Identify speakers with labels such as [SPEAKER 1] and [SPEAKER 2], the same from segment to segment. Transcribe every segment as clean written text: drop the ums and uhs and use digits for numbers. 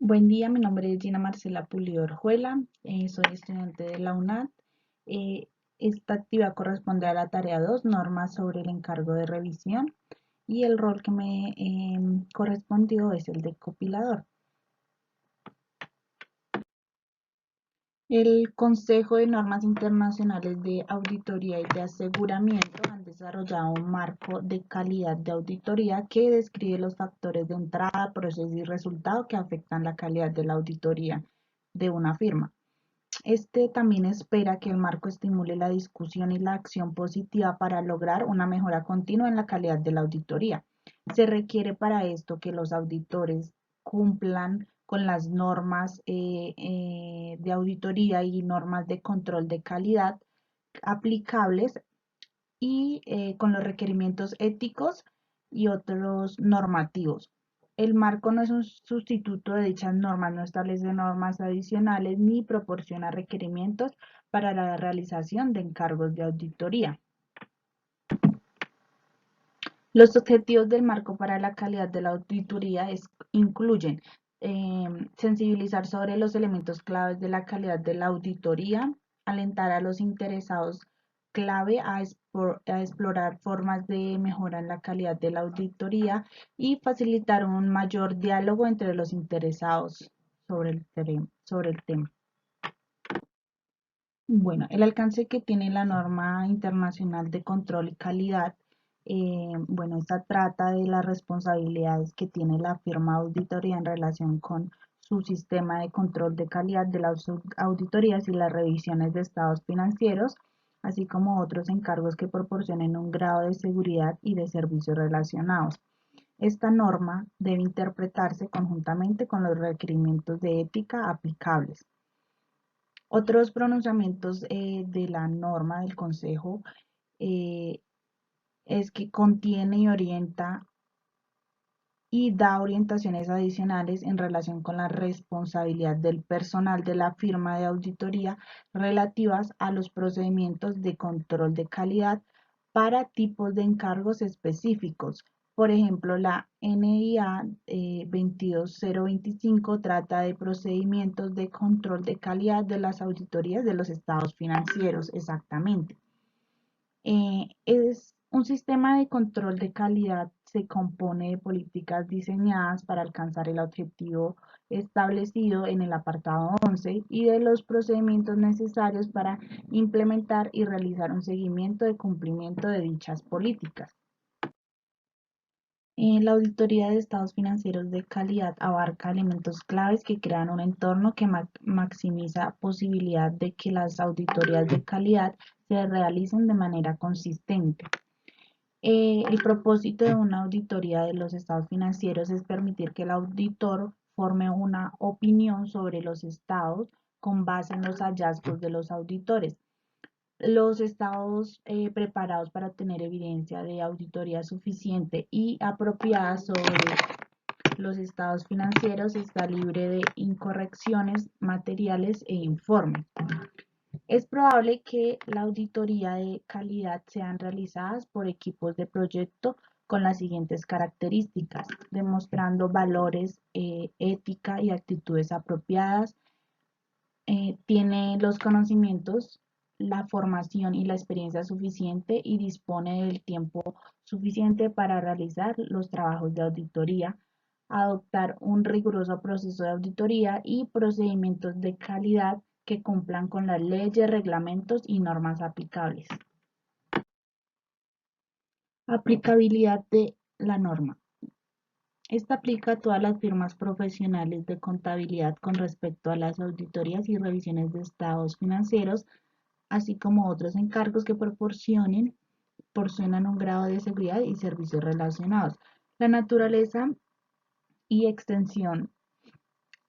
[SPEAKER 1] Buen día, mi nombre es Gina Marcela Pulido Orjuela, soy estudiante de la UNAD. Eh, Esta actividad corresponde a la tarea 2, normas sobre el encargo de revisión, y el rol que me correspondió es el de compilador. El Consejo de Normas Internacionales de Auditoría y de Aseguramiento han desarrollado un marco de calidad de auditoría que describe los factores de entrada, proceso y resultado que afectan la calidad de la auditoría de una firma. Este también espera que el marco estimule la discusión y la acción positiva para lograr una mejora continua en la calidad de la auditoría. Se requiere para esto que los auditores cumplan con las normas de auditoría y normas de control de calidad aplicables y con los requerimientos éticos y otros normativos. El marco no es un sustituto de dichas normas, no establece normas adicionales ni proporciona requerimientos para la realización de encargos de auditoría. Los objetivos del marco para la calidad de la auditoría incluyen sensibilizar sobre los elementos claves de la calidad de la auditoría, alentar a los interesados clave a explorar formas de mejora en la calidad de la auditoría y facilitar un mayor diálogo entre los interesados sobre el tema. Bueno, el alcance que tiene la norma internacional de control y calidad, bueno, esta trata de las responsabilidades que tiene la firma auditoría en relación con su sistema de control de calidad de las auditorías y las revisiones de estados financieros, así como otros encargos que proporcionen un grado de seguridad y de servicios relacionados. Esta norma debe interpretarse conjuntamente con los requerimientos de ética aplicables. Otros pronunciamientos de la norma del Consejo eh, es que contiene y orienta y da orientaciones adicionales en relación con la responsabilidad del personal de la firma de auditoría relativas a los procedimientos de control de calidad para tipos de encargos específicos. Por ejemplo, la NIA 22025 trata de procedimientos de control de calidad de las auditorías de los estados financieros, exactamente. Es un sistema de control de calidad, se compone de políticas diseñadas para alcanzar el objetivo establecido en el apartado 11 y de los procedimientos necesarios para implementar y realizar un seguimiento de cumplimiento de dichas políticas. La auditoría de estados financieros de calidad abarca elementos claves que crean un entorno que maximiza posibilidad de que las auditorías de calidad se realicen de manera consistente. El propósito de una auditoría de los estados financieros es permitir que el auditor forme una opinión sobre los estados con base en los hallazgos de los auditores. Los estados preparados para obtener evidencia de auditoría suficiente y apropiada sobre los estados financieros está libre de incorrecciones materiales e informes. Es probable que la auditoría de calidad sean realizadas por equipos de proyecto con las siguientes características, demostrando valores, ética y actitudes apropiadas, tiene los conocimientos, la formación y la experiencia suficiente y dispone del tiempo suficiente para realizar los trabajos de auditoría, adoptar un riguroso proceso de auditoría y procedimientos de calidad que cumplan con las leyes, reglamentos y normas aplicables. Aplicabilidad de la norma. Esta aplica a todas las firmas profesionales de contabilidad con respecto a las auditorías y revisiones de estados financieros, así como otros encargos que proporcionan un grado de seguridad y servicios relacionados. La naturaleza y extensión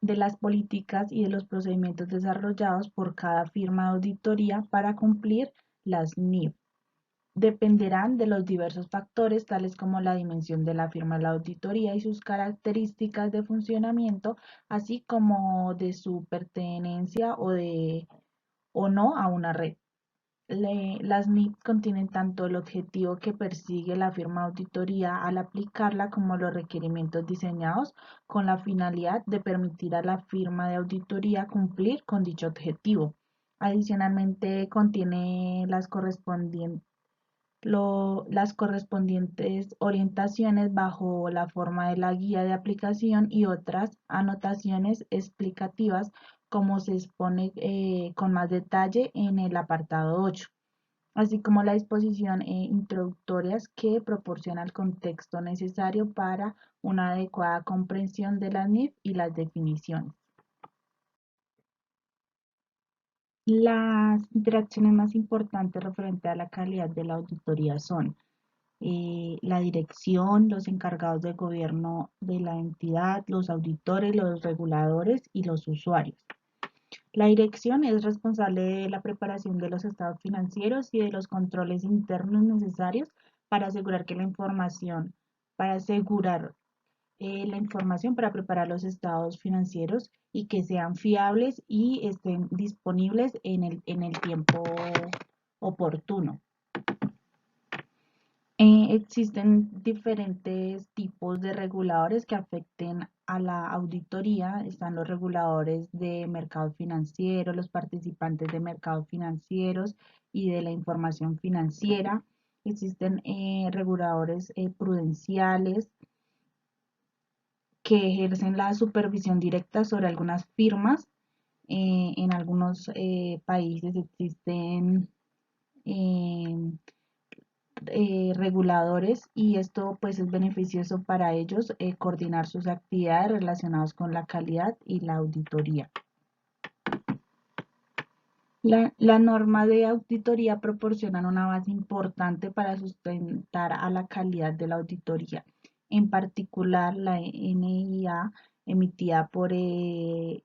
[SPEAKER 1] de las políticas y de los procedimientos desarrollados por cada firma de auditoría para cumplir las NIF dependerán de los diversos factores, tales como la dimensión de la firma de la auditoría y sus características de funcionamiento, así como de su pertenencia o no a una red. Las NIP contienen tanto el objetivo que persigue la firma de auditoría al aplicarla como los requerimientos diseñados con la finalidad de permitir a la firma de auditoría cumplir con dicho objetivo. Adicionalmente, contiene las correspondientes orientaciones bajo la forma de la guía de aplicación y otras anotaciones explicativas como se expone con más detalle en el apartado 8, así como la disposición introductorias que proporciona el contexto necesario para una adecuada comprensión de las NIF y las definiciones. Las interacciones más importantes referente a la calidad de la auditoría son la dirección, los encargados de gobierno de la entidad, los auditores, los reguladores y los usuarios. La dirección es responsable de la preparación de los estados financieros y de los controles internos necesarios para asegurar que la información para preparar los estados financieros y que sean fiables y estén disponibles en el tiempo oportuno. Existen diferentes tipos de reguladores que afecten a la auditoría. Están los reguladores de mercados financieros, los participantes de mercados financieros y de la información financiera. Existen reguladores prudenciales que ejercen la supervisión directa sobre algunas firmas. En algunos países existen eh, reguladores y esto pues es beneficioso para ellos coordinar sus actividades relacionadas con la calidad y la auditoría. La norma de auditoría proporciona una base importante para sustentar a la calidad de la auditoría. En particular, la NIA emitida por el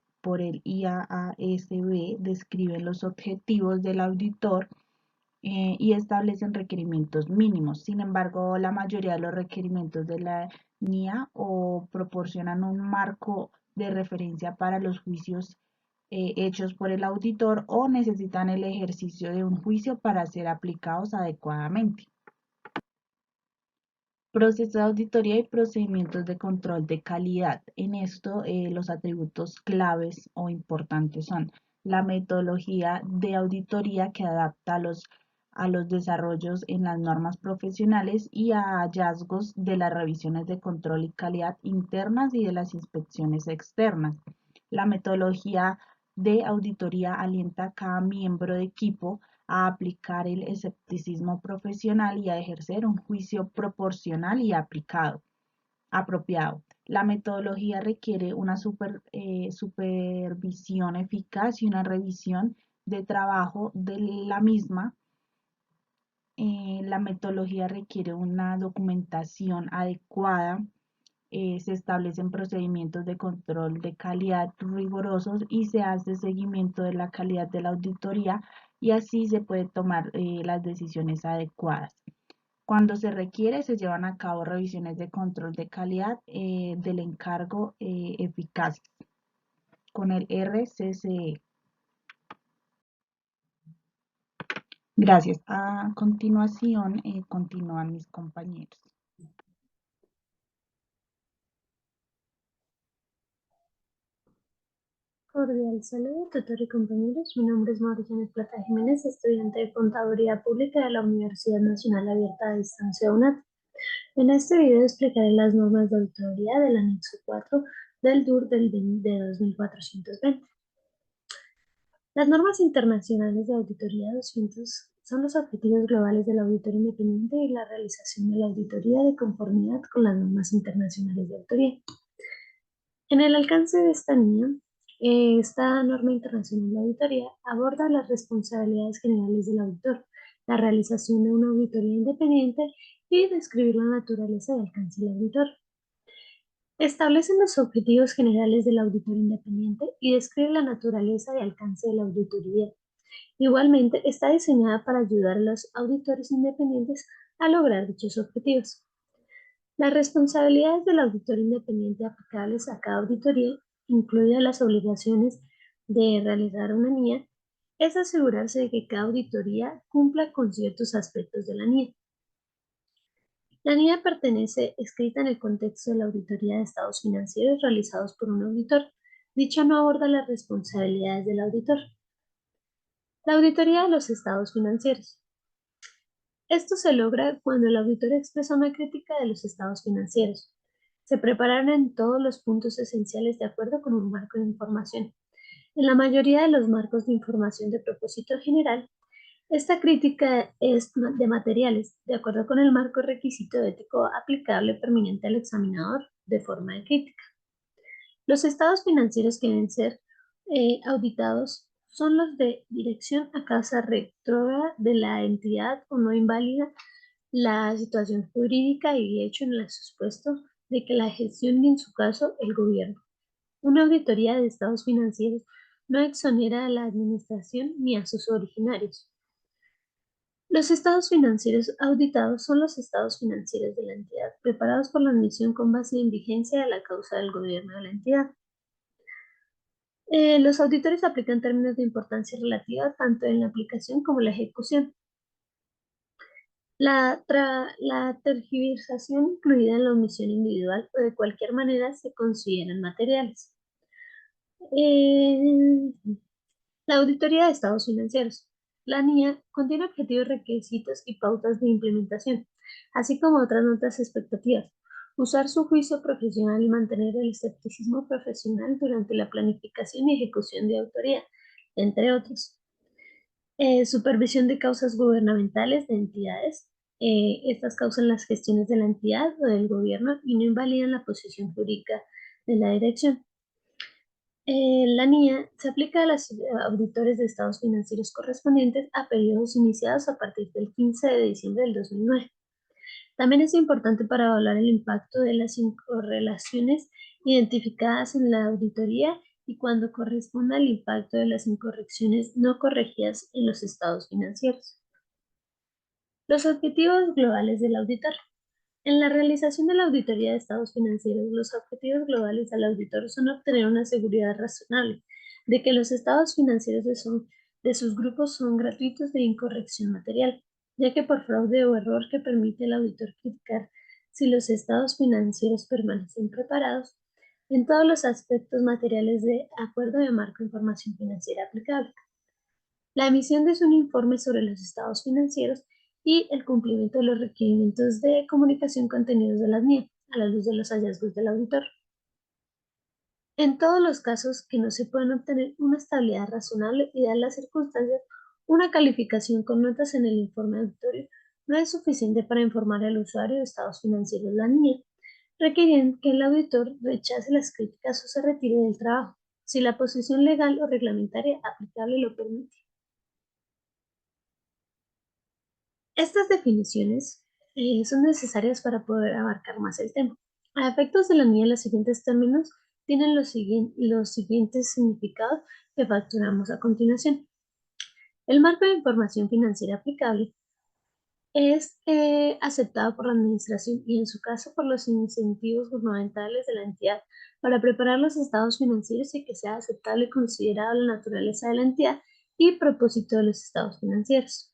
[SPEAKER 1] IAASB describe los objetivos del auditor y establecen requerimientos mínimos. Sin embargo, la mayoría de los requerimientos de la NIA o proporcionan un marco de referencia para los juicios hechos por el auditor o necesitan el ejercicio de un juicio para ser aplicados adecuadamente. Proceso de auditoría y procedimientos de control de calidad. En esto, los atributos claves o importantes son la metodología de auditoría que adapta a los desarrollos en las normas profesionales y a hallazgos de las revisiones de control y calidad internas y de las inspecciones externas. La metodología de auditoría alienta a cada miembro de equipo a aplicar el escepticismo profesional y a ejercer un juicio proporcional y apropiado. La metodología requiere una supervisión eficaz y una revisión de trabajo de la misma. La metodología requiere una documentación adecuada. Se establecen procedimientos de control de calidad rigurosos y se hace seguimiento de la calidad de la auditoría y así se puede tomar las decisiones adecuadas. Cuando se requiere, se llevan a cabo revisiones de control de calidad del encargo eficaces con el RCCE. Gracias. A continuación, continúan mis compañeros.
[SPEAKER 2] Cordial saludo, tutor y compañeros. Mi nombre es Mauricio Plata Jiménez, estudiante de Contaduría Pública de la Universidad Nacional Abierta a Distancia UNAT. En este video explicaré las normas de auditoría del anexo 4 del DUR de 2420. Las normas internacionales de auditoría 200 son los objetivos globales del auditor independiente y la realización de la auditoría de conformidad con las normas internacionales de auditoría. En el alcance de esta línea, esta norma internacional de auditoría aborda las responsabilidades generales del auditor, la realización de una auditoría independiente y describir la naturaleza y alcance del auditor. Establecen los objetivos generales del auditor independiente y describe la naturaleza y alcance de la auditoría. Igualmente, está diseñada para ayudar a los auditores independientes a lograr dichos objetivos. Las responsabilidades del auditor independiente aplicables a cada auditoría incluyen las obligaciones de realizar una NIA, es asegurarse de que cada auditoría cumpla con ciertos aspectos de la NIE. La NIE pertenece escrita en el contexto de la auditoría de estados financieros realizados por un auditor. Dicha no aborda las responsabilidades del auditor. La auditoría de los estados financieros. Esto se logra cuando el auditor expresa una crítica de los estados financieros. Se preparan en todos los puntos esenciales de acuerdo con un marco de información. En la mayoría de los marcos de información de propósito general, esta crítica es de materiales, de acuerdo con el marco requisito ético aplicable permanente al examinador de forma de crítica. Los estados financieros que deben ser auditados son los de dirección a causa retrógrada de la entidad o no inválida la situación jurídica y hecho en el supuesto de que la gestión y en su caso el gobierno. Una auditoría de estados financieros no exonera a la administración ni a sus originarios. Los estados financieros auditados son los estados financieros de la entidad, preparados por la admisión con base en vigencia de la causa del gobierno de la entidad. Los auditores aplican términos de importancia relativa tanto en la aplicación como en la ejecución. La tergiversación incluida en la omisión individual o de cualquier manera se consideran materiales. Eh, la auditoría de estados financieros. La NIA contiene objetivos, requisitos y pautas de implementación, así como otras notas expectativas. Usar su juicio profesional y mantener el escepticismo profesional durante la planificación y ejecución de autoría, entre otros. Supervisión de causas gubernamentales de entidades. Estas causan las gestiones de la entidad o del gobierno y no invalidan la posición jurídica de la dirección. La NIA se aplica a los auditores de estados financieros correspondientes a periodos iniciados a partir del 15 de diciembre del 2009. También es importante para evaluar el impacto de las incorrelaciones identificadas en la auditoría y cuando corresponda al impacto de las incorrecciones no corregidas en los estados financieros. Los objetivos globales del auditor. En la realización de la auditoría de estados financieros, los objetivos globales del auditor son obtener una seguridad razonable de que los estados financieros de sus grupos son gratuitos de incorrección material, ya que por fraude o error que permite el auditor criticar si los estados financieros permanecen preparados en todos los aspectos materiales de acuerdo de marco de información financiera aplicable. La emisión de un informe sobre los estados financieros y el cumplimiento de los requerimientos de comunicación contenidos de las NIE a la luz de los hallazgos del auditor. En todos los casos que no se pueden obtener una estabilidad razonable y dadas las circunstancias, una calificación con notas en el informe auditorio no es suficiente para informar al usuario de estados financieros de la NIE, requieren que el auditor rechace las críticas o se retire del trabajo, si la posición legal o reglamentaria aplicable lo permite. Estas definiciones son necesarias para poder abarcar más el tema. A efectos de la NIE, los siguientes términos tienen los siguientes significados que facturamos a continuación. El marco de información financiera aplicable es aceptado por la administración y en su caso por los incentivos gubernamentales de la entidad para preparar los estados financieros y que sea aceptable y considerado la naturaleza de la entidad y propósito de los estados financieros.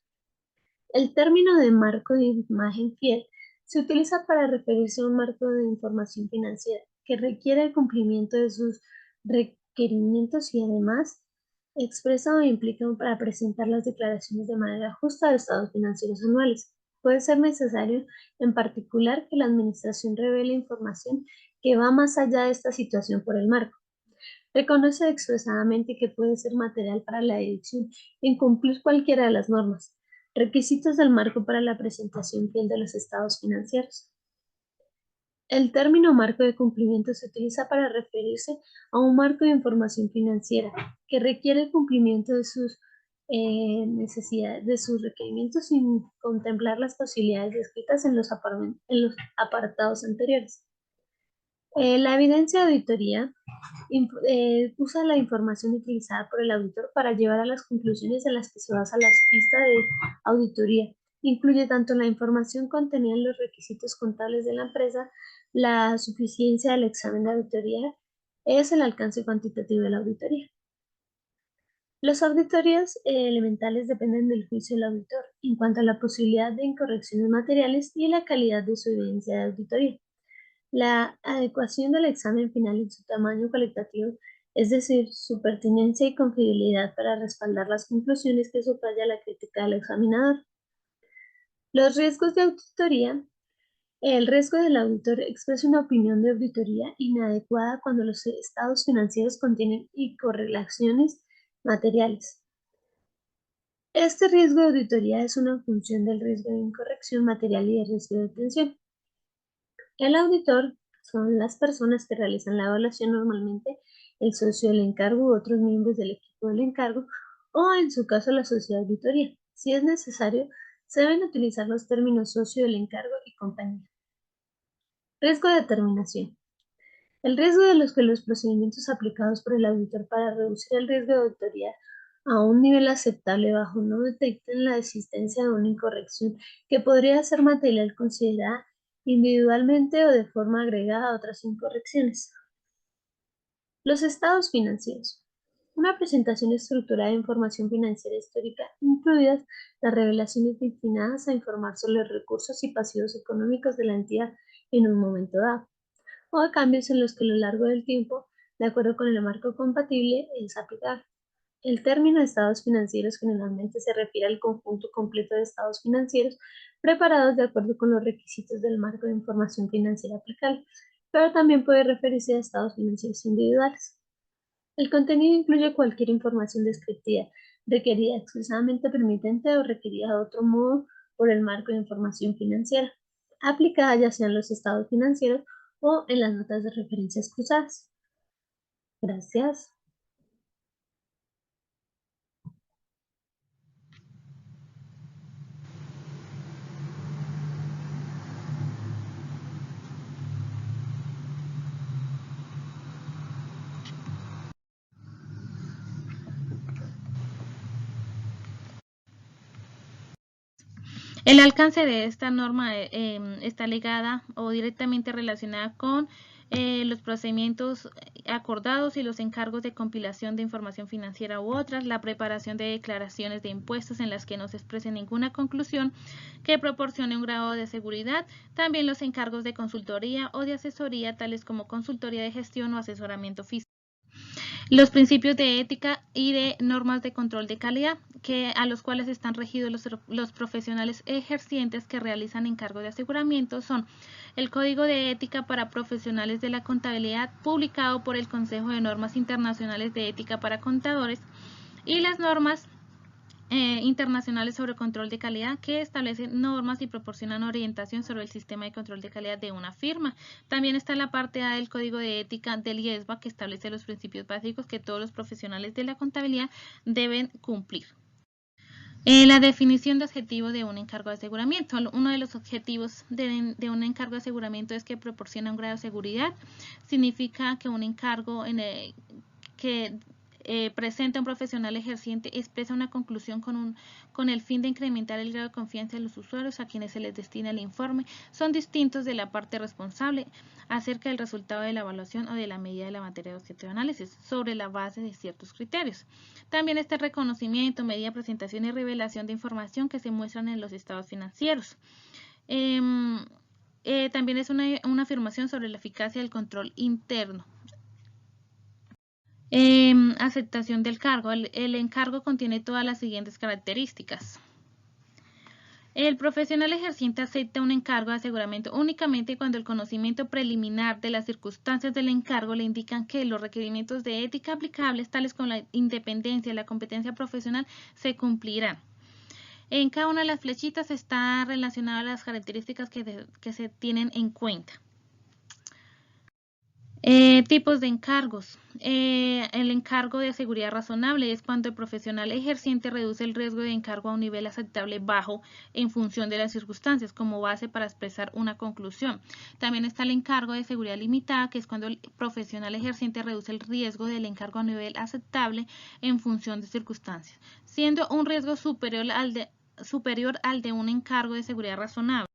[SPEAKER 2] El término de marco de imagen fiel se utiliza para referirse a un marco de información financiera que requiere el cumplimiento de sus requerimientos y además expresa o implica para presentar las declaraciones de manera justa de estados financieros anuales. Puede ser necesario, en particular, que la administración revele información que va más allá de esta situación por el marco. Reconoce expresadamente que puede ser material para la edición en cumplir cualquiera de las normas. Requisitos del marco para la presentación fiel de los estados financieros. El término marco de cumplimiento se utiliza para referirse a un marco de información financiera que requiere el cumplimiento de sus necesidades, de sus requerimientos sin contemplar las posibilidades descritas en los apartados anteriores. La evidencia de auditoría usa la información utilizada por el auditor para llevar a las conclusiones en las que se basa la pista de auditoría. Incluye tanto la información contenida en los requisitos contables de la empresa, la suficiencia del examen de auditoría, es el alcance cuantitativo de la auditoría. Las auditorías elementales dependen del juicio del auditor en cuanto a la posibilidad de incorrecciones materiales y la calidad de su evidencia de auditoría. La adecuación del examen final en su tamaño cualitativo, es decir, su pertinencia y confiabilidad para respaldar las conclusiones que subraya la crítica del examinador. Los riesgos de auditoría. El riesgo del auditor expresa una opinión de auditoría inadecuada cuando los estados financieros contienen incorrelaciones materiales. Este riesgo de auditoría es una función del riesgo de incorrección material y del riesgo de obtención. El auditor son las personas que realizan la evaluación, normalmente el socio del encargo u otros miembros del equipo del encargo, o en su caso la sociedad de auditoría. Si es necesario, se deben utilizar los términos socio del encargo y compañía. Riesgo de determinación. El riesgo de que los procedimientos aplicados por el auditor para reducir el riesgo de auditoría a un nivel aceptable bajo no detecten la existencia de una incorrección que podría ser material considerada individualmente o de forma agregada a otras incorrecciones. Los estados financieros. Una presentación estructurada de información financiera histórica, incluidas las revelaciones destinadas a informar sobre los recursos y pasivos económicos de la entidad en un momento dado, o a cambios en los que a lo largo del tiempo, de acuerdo con el marco compatible, es aplicable. El término estados financieros generalmente se refiere al conjunto completo de estados financieros preparados de acuerdo con los requisitos del marco de información financiera aplicable, pero también puede referirse a estados financieros individuales. El contenido incluye cualquier información descriptiva requerida expresamente permitente o requerida de otro modo por el marco de información financiera, aplicada ya sea en los estados financieros o en las notas de referencias cruzadas. Gracias.
[SPEAKER 3] El alcance de esta norma está ligada o directamente relacionada con los procedimientos acordados y los encargos de compilación de información financiera u otras, la preparación de declaraciones de impuestos en las que no se exprese ninguna conclusión que proporcione un grado de seguridad, también los encargos de consultoría o de asesoría, tales como consultoría de gestión o asesoramiento fiscal. Los principios de ética y de normas de control de calidad, a los cuales están regidos los profesionales ejercientes que realizan encargo de aseguramiento, son el Código de Ética para Profesionales de la Contabilidad, publicado por el Consejo de Normas Internacionales de Ética para Contadores, y las normas internacionales sobre control de calidad, que establecen normas y proporcionan orientación sobre el sistema de control de calidad de una firma. También está la parte A del Código de Ética del IESBA, que establece los principios básicos que todos los profesionales de la contabilidad deben cumplir. La definición de objetivo de un encargo de aseguramiento. Uno de los objetivos de un encargo de aseguramiento es que proporciona un grado de seguridad. Significa que un encargo que presenta un profesional ejerciente expresa una conclusión con el fin de incrementar el grado de confianza de los usuarios a quienes se les destina el informe. Son distintos de la parte responsable acerca del resultado de la evaluación o de la medida de la materia de objeto de análisis sobre la base de ciertos criterios. También está el reconocimiento, medida, presentación y revelación de información que se muestran en los estados financieros. También es una afirmación sobre la eficacia del control interno. Aceptación del cargo. El encargo contiene todas las siguientes características. El profesional ejerciente acepta un encargo de aseguramiento únicamente cuando el conocimiento preliminar de las circunstancias del encargo le indican que los requerimientos de ética aplicables, tales como la independencia y la competencia profesional, se cumplirán. En cada una de las flechitas está relacionada a las características que se tienen en cuenta. Tipos de encargos. El encargo de seguridad razonable es cuando el profesional ejerciente reduce el riesgo de encargo a un nivel aceptable bajo en función de las circunstancias como base para expresar una conclusión. También está el encargo de seguridad limitada, que es cuando el profesional ejerciente reduce el riesgo del encargo a un nivel aceptable en función de circunstancias, siendo un riesgo superior al de un encargo de seguridad razonable.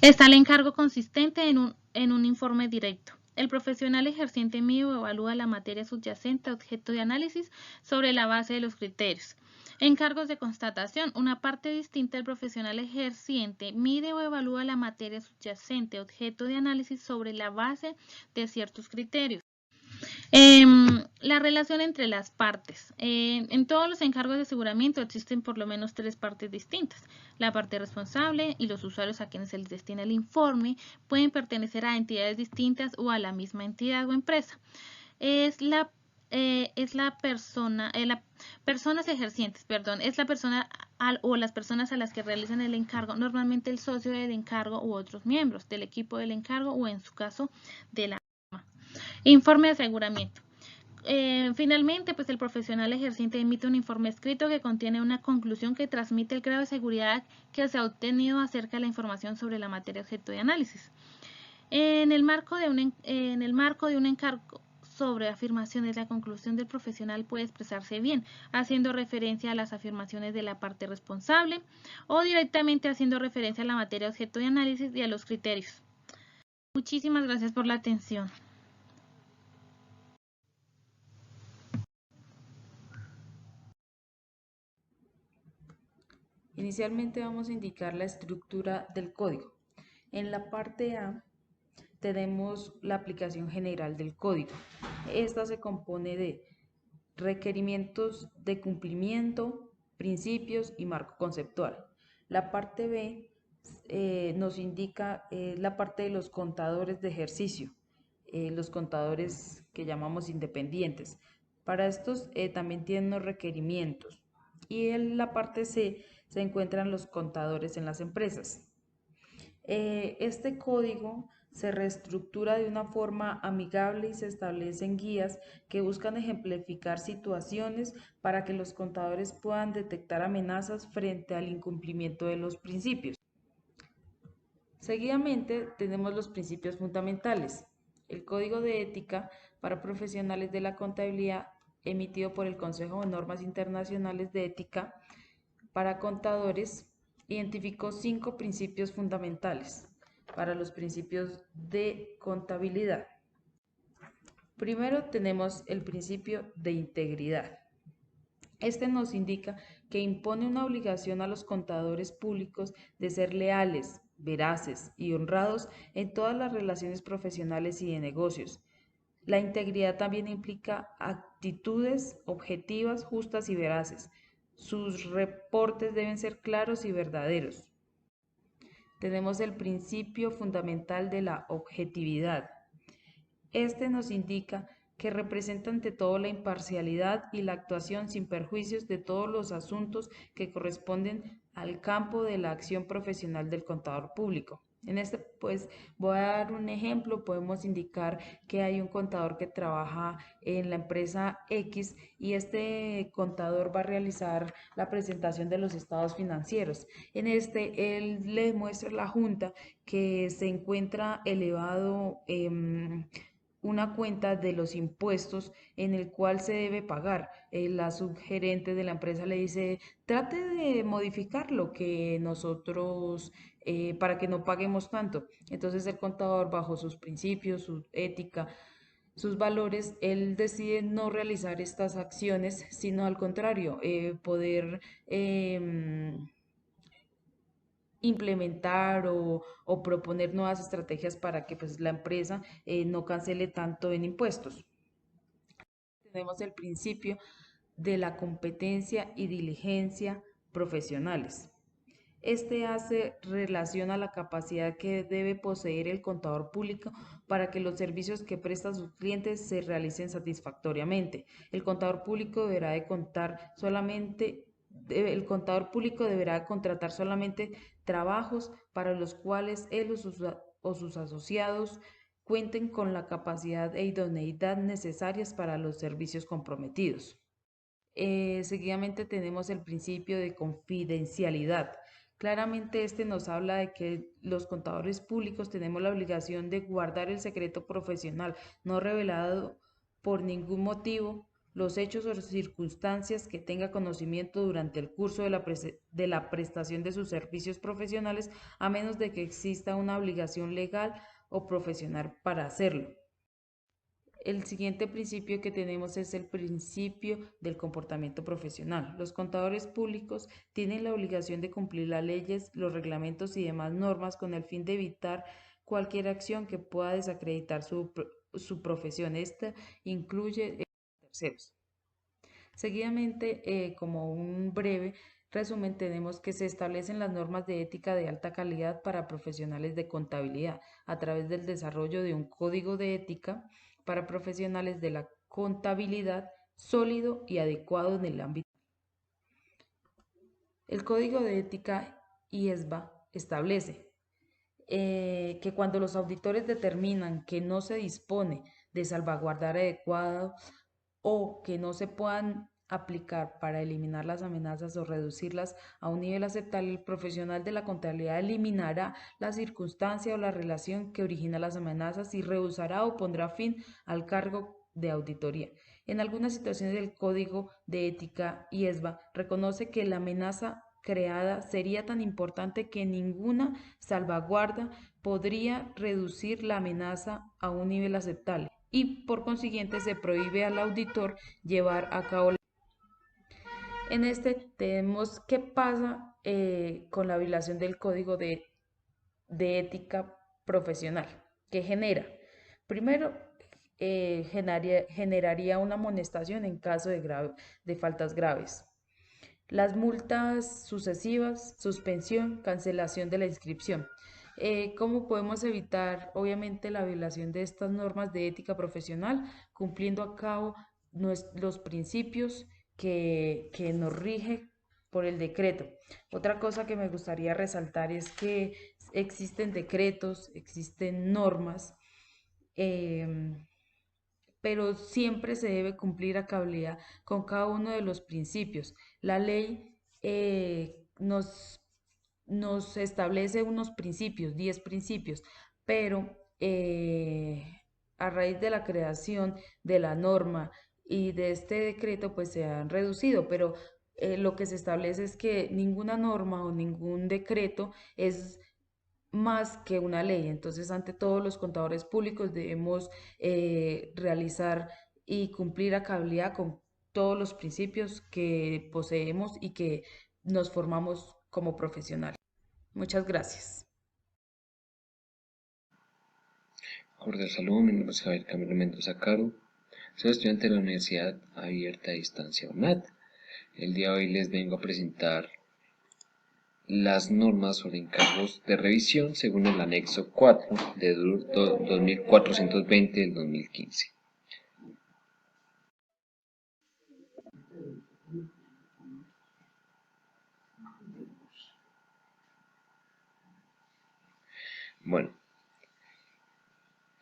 [SPEAKER 3] Está el encargo consistente en un informe directo. El profesional ejerciente mide o evalúa la materia subyacente a objeto de análisis sobre la base de los criterios. Encargos de constatación. Una parte distinta del profesional ejerciente mide o evalúa la materia subyacente a objeto de análisis sobre la base de ciertos criterios. La relación entre las partes. En todos los encargos de aseguramiento existen por lo menos 3 partes distintas. La parte responsable y los usuarios a quienes se les destina el informe pueden pertenecer a entidades distintas o a la misma entidad o empresa. Personas ejercientes, es la persona o las personas a las que realizan el encargo, normalmente el socio del encargo u otros miembros del equipo del encargo o en su caso de la misma. Informe de aseguramiento. Finalmente, pues el profesional ejerciente emite un informe escrito que contiene una conclusión que transmite el grado de seguridad que se ha obtenido acerca de la información sobre la materia objeto de análisis. En el marco de un encargo sobre afirmaciones, la conclusión del profesional puede expresarse bien, haciendo referencia a las afirmaciones de la parte responsable o directamente haciendo referencia a la materia objeto de análisis y a los criterios. Muchísimas gracias por la atención.
[SPEAKER 4] Inicialmente vamos a indicar la estructura del código. En la parte A tenemos la aplicación general del código. Esta se compone de requerimientos de cumplimiento, principios y marco conceptual. La parte B nos indica la parte de los contadores de ejercicio, los contadores que llamamos independientes. Para estos también tienen unos requerimientos. Y en la parte C se encuentran los contadores en las empresas. Este código se reestructura de una forma amigable y se establecen guías que buscan ejemplificar situaciones para que los contadores puedan detectar amenazas frente al incumplimiento de los principios. Seguidamente tenemos los principios fundamentales. El Código de Ética para Profesionales de la Contabilidad emitido por el Consejo de Normas Internacionales de Ética para Contadores identificó 5 principios fundamentales para los principios de contabilidad. Primero tenemos el principio de integridad. Este nos indica que impone una obligación a los contadores públicos de ser leales, veraces y honrados en todas las relaciones profesionales y de negocios. La integridad también implica actitudes objetivas, justas y veraces. Sus reportes deben ser claros y verdaderos. Tenemos el principio fundamental de la objetividad. Este nos indica que representa ante todo la imparcialidad y la actuación sin perjuicios de todos los asuntos que corresponden al campo de la acción profesional del contador público. En este, pues, voy a dar un ejemplo. Podemos indicar que hay un contador que trabaja en la empresa X y este contador va a realizar la presentación de los estados financieros. En este, él le muestra a la Junta que se encuentra elevado una cuenta de los impuestos en el cual se debe pagar. La subgerente de la empresa le dice, trate de modificar lo que nosotros, para que no paguemos tanto. Entonces el contador, bajo sus principios, su ética, sus valores, él decide no realizar estas acciones, sino al contrario, poder implementar o proponer nuevas estrategias para que pues, la empresa no cancele tanto en impuestos. Tenemos el principio de la competencia y diligencia profesionales. Este hace relación a la capacidad que debe poseer el contador público para que los servicios que presta a sus clientes se realicen satisfactoriamente. El contador público deberá contratar solamente trabajos para los cuales él o sus asociados cuenten con la capacidad e idoneidad necesarias para los servicios comprometidos. Seguidamente tenemos el principio de confidencialidad. Claramente este nos habla de que los contadores públicos tenemos la obligación de guardar el secreto profesional, no revelado por ningún motivo los hechos o circunstancias que tenga conocimiento durante el curso de la prestación de sus servicios profesionales, a menos de que exista una obligación legal o profesional para hacerlo. el siguiente principio que tenemos es el principio del comportamiento profesional. Los contadores públicos tienen la obligación de cumplir las leyes, los reglamentos y demás normas con el fin de evitar cualquier acción que pueda desacreditar su profesión. Esta incluye terceros. Seguidamente, como un breve resumen, tenemos que se establecen las normas de ética de alta calidad para profesionales de contabilidad a través del desarrollo de un código de ética para profesionales de la contabilidad sólido y adecuado en el ámbito. El código de ética IESBA establece que cuando los auditores determinan que no se dispone de salvaguardar adecuado o que no se puedan aplicar para eliminar las amenazas o reducirlas a un nivel aceptable, el profesional de la contabilidad eliminará la circunstancia o la relación que origina las amenazas y rehusará o pondrá fin al cargo de auditoría. En algunas situaciones el Código de Ética IESBA reconoce que la amenaza creada sería tan importante que ninguna salvaguarda podría reducir la amenaza a un nivel aceptable y por consiguiente se prohíbe al auditor llevar a cabo. En este tenemos qué pasa con la violación del código de ética profesional. ¿Qué genera? Primero, generaría una amonestación en caso de faltas graves. Las multas sucesivas, suspensión, cancelación de la inscripción. ¿Cómo podemos evitar, obviamente, la violación de estas normas de ética profesional? Cumpliendo a cabo los principios que nos rige por el decreto. Otra cosa que me gustaría resaltar es que existen decretos, existen normas, pero siempre se debe cumplir a cabalidad con cada uno de los principios. La ley nos establece unos principios, 10 principios, pero a raíz de la creación de la norma y de este decreto, pues se han reducido, pero lo que se establece es que ninguna norma o ningún decreto es más que una ley. Entonces, ante todo, los contadores públicos debemos realizar y cumplir a cabalidad con todos los principios que poseemos y que nos formamos como profesionales. Muchas gracias.
[SPEAKER 5] Cordial saludo, mi nombre es Javier Camilo Mendoza Caro, soy estudiante de la Universidad Abierta a Distancia UNAD. El día de hoy les vengo a presentar las normas sobre encargos de revisión según el anexo 4 de DUR 2420 del 2015. Bueno,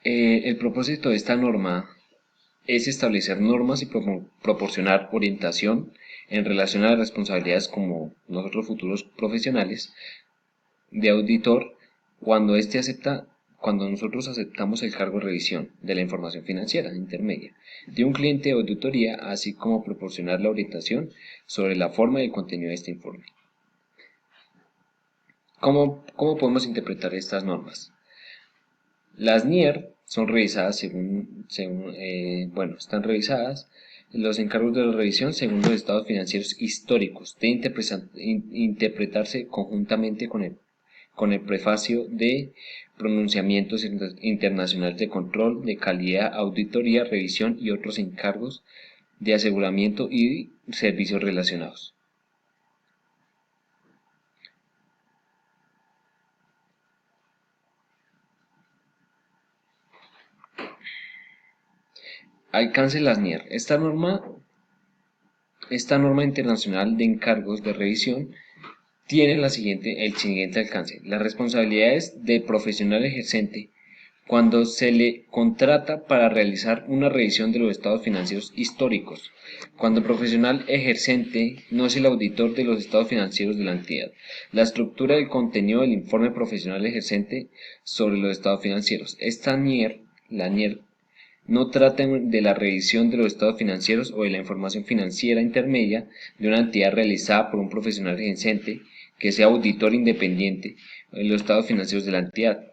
[SPEAKER 5] el propósito de esta norma es establecer normas y proporcionar orientación en relación a las responsabilidades como nosotros futuros profesionales de auditor cuando nosotros aceptamos el cargo de revisión de la información financiera intermedia de un cliente de auditoría, así como proporcionar la orientación sobre la forma y el contenido de este informe. ¿Cómo podemos interpretar estas normas? Las NIER son revisadas están revisadas los encargos de la revisión según los estados financieros históricos, de interpretarse conjuntamente con el prefacio de pronunciamientos internacionales de control, de calidad, auditoría, revisión y otros encargos de aseguramiento y servicios relacionados. Alcance de las NIER. Esta norma internacional de encargos de revisión tiene el siguiente alcance. Las responsabilidades del profesional ejercente cuando se le contrata para realizar una revisión de los estados financieros históricos, cuando el profesional ejercente no es el auditor de los estados financieros de la entidad. La estructura y el contenido del informe profesional ejercente sobre los estados financieros. Esta NIER, la NIER, no trata de la revisión de los estados financieros o de la información financiera intermedia de una entidad realizada por un profesional ejercente que sea auditor independiente de los estados financieros de la entidad.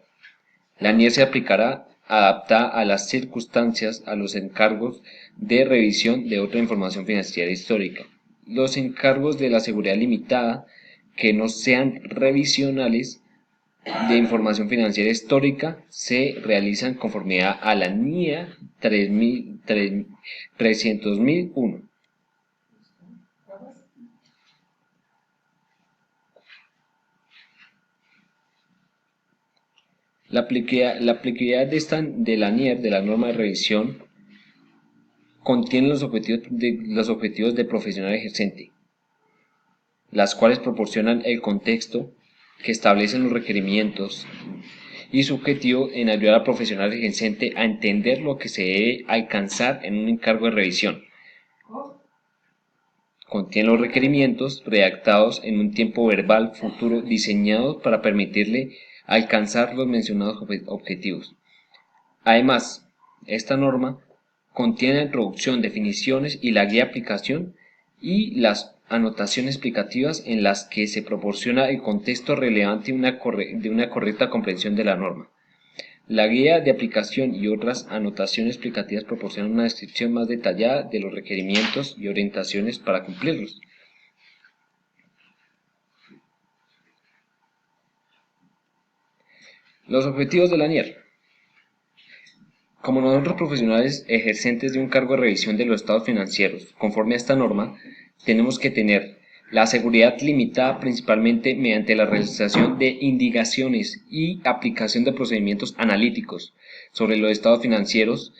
[SPEAKER 5] La NIER se aplicará adaptada a las circunstancias a los encargos de revisión de otra información financiera histórica. Los encargos de la seguridad limitada que no sean revisionales de información financiera histórica se realizan conformidad a la NIA 300.001. La aplicabilidad de la NIR, de la norma de revisión, contiene los objetivos de profesional ejercente, las cuales proporcionan el contexto que establecen los requerimientos y su objetivo en ayudar al profesional ejercente a entender lo que se debe alcanzar en un encargo de revisión. Contiene los requerimientos redactados en un tiempo verbal futuro diseñados para permitirle alcanzar los mencionados objetivos. Además, esta norma contiene la introducción, definiciones y la guía de aplicación y las anotaciones explicativas en las que se proporciona el contexto relevante de una correcta comprensión de la norma. La guía de aplicación y otras anotaciones explicativas proporcionan una descripción más detallada de los requerimientos y orientaciones para cumplirlos. Los objetivos de la NIR. Como nosotros profesionales ejercentes de un cargo de revisión de los estados financieros, conforme a esta norma, tenemos que tener la seguridad limitada principalmente mediante la realización de indagaciones y aplicación de procedimientos analíticos sobre los estados financieros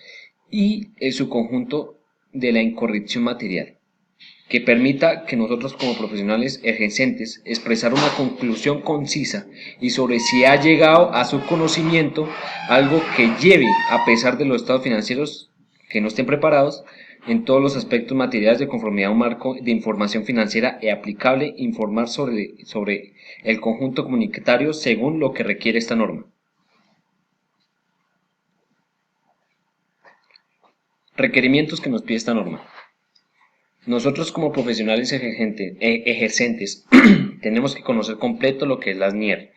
[SPEAKER 5] y en su conjunto de la incorrección material, que permita que nosotros como profesionales ejercentes expresar una conclusión concisa y sobre si ha llegado a su conocimiento algo que lleve, a pesar de los estados financieros que no estén preparados, en todos los aspectos materiales de conformidad a un marco de información financiera y aplicable, informar sobre el conjunto comunitario según lo que requiere esta norma. Requerimientos que nos pide esta norma. Nosotros como profesionales ejercentes tenemos que conocer completo lo que es las NIR,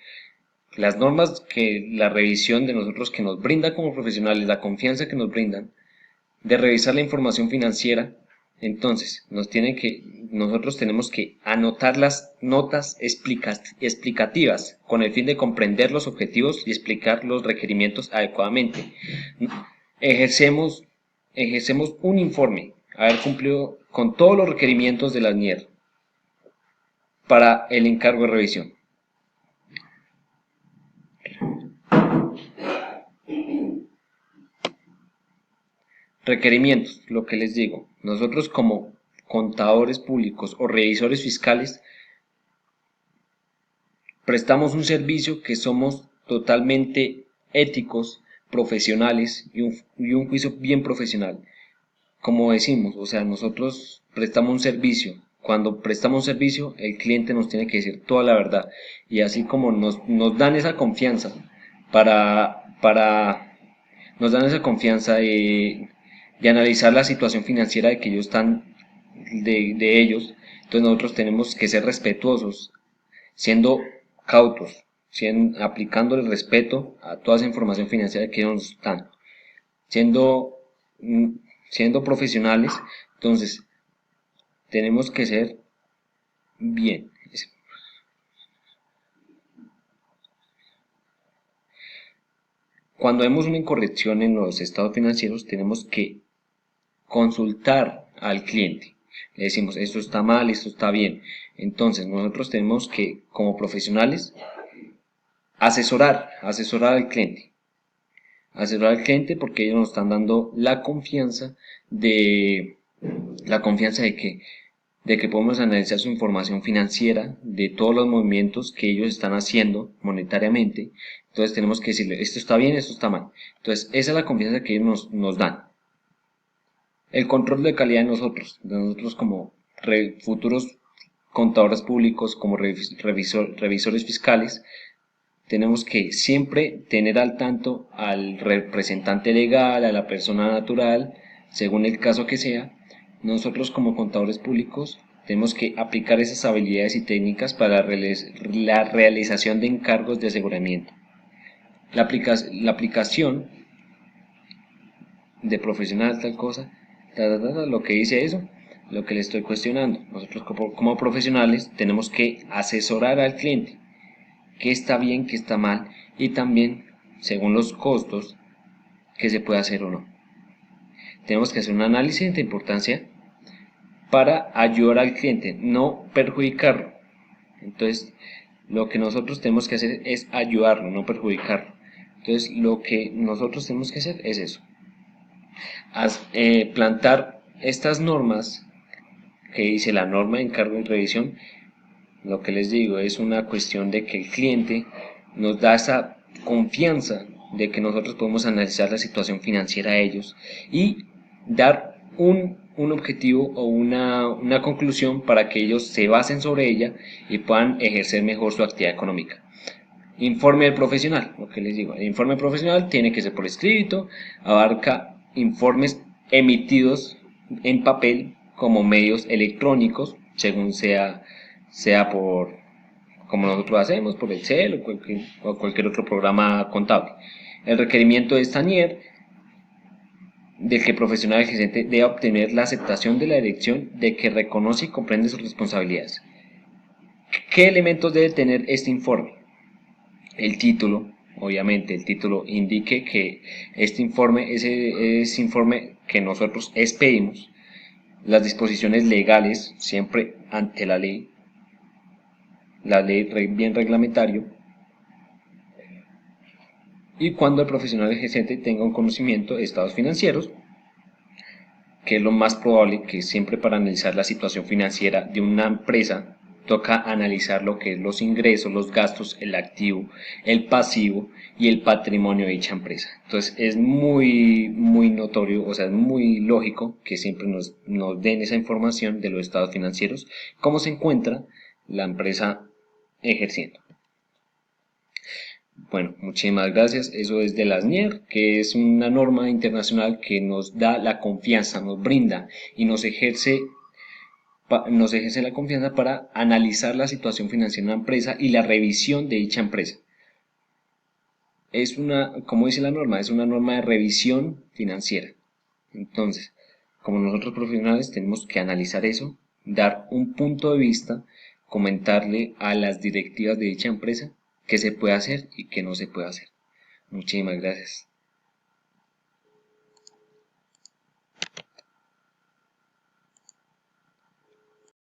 [SPEAKER 5] las normas que la revisión de nosotros que nos brinda como profesionales, la confianza que nos brindan de revisar la información financiera. Entonces nosotros tenemos que anotar las notas explicativas con el fin de comprender los objetivos y explicar los requerimientos adecuadamente. Ejercemos un informe, haber cumplido con todos los requerimientos de la NIR para el encargo de revisión. Requerimientos, lo que les digo, nosotros como contadores públicos o revisores fiscales prestamos un servicio que somos totalmente éticos, profesionales y un juicio bien profesional. Como decimos, o sea, nosotros prestamos un servicio. Cuando prestamos un servicio, el cliente nos tiene que decir toda la verdad. Y así como nos dan esa confianza nos dan esa confianza de analizar la situación financiera de que ellos están, de ellos, entonces nosotros tenemos que ser respetuosos, siendo cautos, aplicando el respeto a toda esa información financiera que ellos nos dan, siendo profesionales. Entonces tenemos que ser bien. Cuando vemos una incorrección en los estados financieros, tenemos que consultar al cliente. Le decimos, esto está mal, esto está bien. Entonces nosotros tenemos que, como profesionales, asesorar al cliente. Asesorar al cliente porque ellos nos están dando la confianza de que podemos analizar su información financiera, de todos los movimientos que ellos están haciendo monetariamente. Entonces tenemos que decirle, esto está bien, esto está mal. Entonces esa es la confianza que ellos nos dan. El control de calidad de nosotros como futuros contadores públicos, como revisores fiscales, tenemos que siempre tener al tanto al representante legal, a la persona natural, según el caso que sea. Nosotros como contadores públicos tenemos que aplicar esas habilidades y técnicas para la realización de encargos de aseguramiento. La aplicación de profesional tal cosa, lo que dice eso, lo que le estoy cuestionando. Nosotros como profesionales tenemos que asesorar al cliente, qué está bien, qué está mal, y también, según los costos, qué se puede hacer o no. Tenemos que hacer un análisis de importancia para ayudar al cliente, no perjudicarlo. Entonces, lo que nosotros tenemos que hacer es ayudarlo, no perjudicarlo. Entonces, lo que nosotros tenemos que hacer es eso. Plantar estas normas que dice la norma de encargo y revisión. Lo que les digo es una cuestión de que el cliente nos da esa confianza de que nosotros podemos analizar la situación financiera de ellos y dar un objetivo o una conclusión para que ellos se basen sobre ella y puedan ejercer mejor su actividad económica. Informe del profesional, lo que les digo, el informe profesional tiene que ser por escrito, abarca informes emitidos en papel como medios electrónicos, según sea por, como nosotros hacemos, por Excel o cualquier otro programa contable. El requerimiento es TANIER, del que el profesional ejerciente debe obtener la aceptación de la dirección de que reconoce y comprende sus responsabilidades. ¿Qué elementos debe tener este informe? El título, obviamente, el título indique que este informe es ese informe que nosotros expedimos, las disposiciones legales, siempre ante la ley bien reglamentario, y cuando el profesional ejerciente tenga un conocimiento de estados financieros, que es lo más probable, que siempre para analizar la situación financiera de una empresa toca analizar lo que es los ingresos, los gastos, el activo, el pasivo y el patrimonio de dicha empresa. Entonces es muy notorio, o sea, es muy lógico que siempre nos den esa información de los estados financieros, cómo se encuentra la empresa ejerciendo. Bueno, muchísimas gracias. Eso es de la SNIER, que es una norma internacional que nos da la confianza, nos brinda y nos ejerce la confianza para analizar la situación financiera de una empresa y la revisión de dicha empresa. Es como dice la norma, es una norma de revisión financiera. Entonces, como nosotros profesionales tenemos que analizar eso, dar un punto de vista, comentarle a las directivas de dicha empresa qué se puede hacer y qué no se puede hacer. Muchísimas gracias.